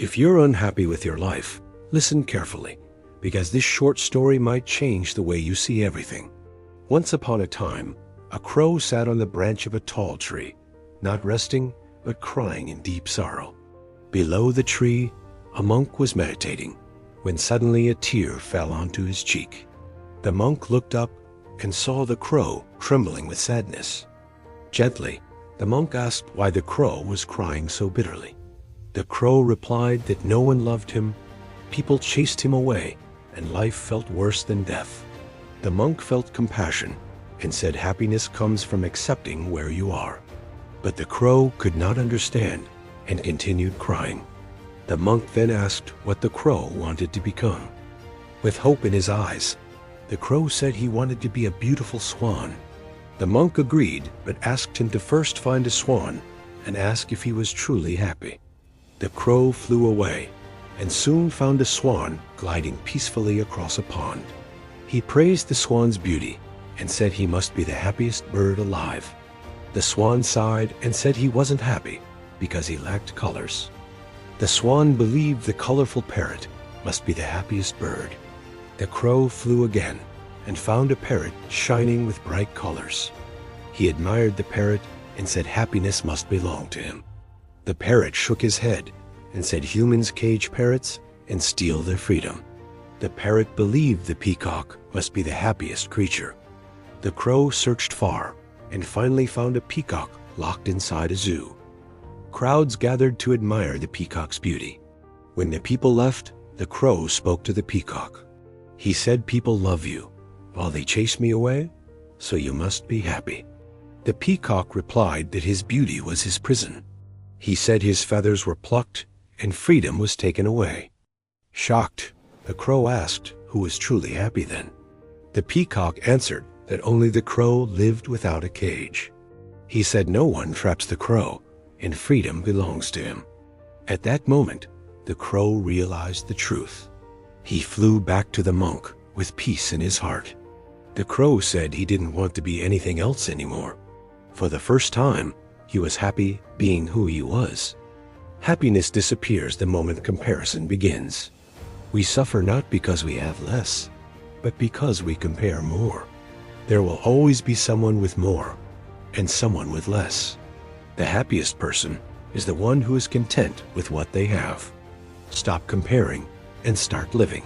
If you're unhappy with your life, listen carefully, because this short story might change the way you see everything. Once upon a time, a crow sat on the branch of a tall tree, not resting, but crying in deep sorrow. Below the tree, a monk was meditating, when suddenly a tear fell onto his cheek. The monk looked up and saw the crow trembling with sadness. Gently, the monk asked why the crow was crying so bitterly. The crow replied that no one loved him, people chased him away, and life felt worse than death. The monk felt compassion and said happiness comes from accepting where you are. But the crow could not understand and continued crying. The monk then asked what the crow wanted to become. With hope in his eyes, the crow said he wanted to be a beautiful swan. The monk agreed, but asked him to first find a swan and ask if he was truly happy. The crow flew away and soon found a swan gliding peacefully across a pond. He praised the swan's beauty and said he must be the happiest bird alive. The swan sighed and said he wasn't happy because he lacked colors. The swan believed the colorful parrot must be the happiest bird. The crow flew again and found a parrot shining with bright colors. He admired the parrot and said happiness must belong to him. The parrot shook his head and said humans cage parrots and steal their freedom. The parrot believed the peacock must be the happiest creature. The crow searched far and finally found a peacock locked inside a zoo. Crowds gathered to admire the peacock's beauty. When the people left, the crow spoke to the peacock. He said, "People love you, while they chase me away, so you must be happy." The peacock replied that his beauty was his prison. He said his feathers were plucked and freedom was taken away. Shocked, the crow asked who was truly happy then. The peacock answered that only the crow lived without a cage. He said no one traps the crow, and freedom belongs to him. At that moment, the crow realized the truth. He flew back to the monk with peace in his heart. The crow said he didn't want to be anything else anymore. For the first time, he was happy being who he was. Happiness disappears the moment comparison begins. We suffer not because we have less, but because we compare more. There will always be someone with more and someone with less. The happiest person is the one who is content with what they have. Stop comparing and start living.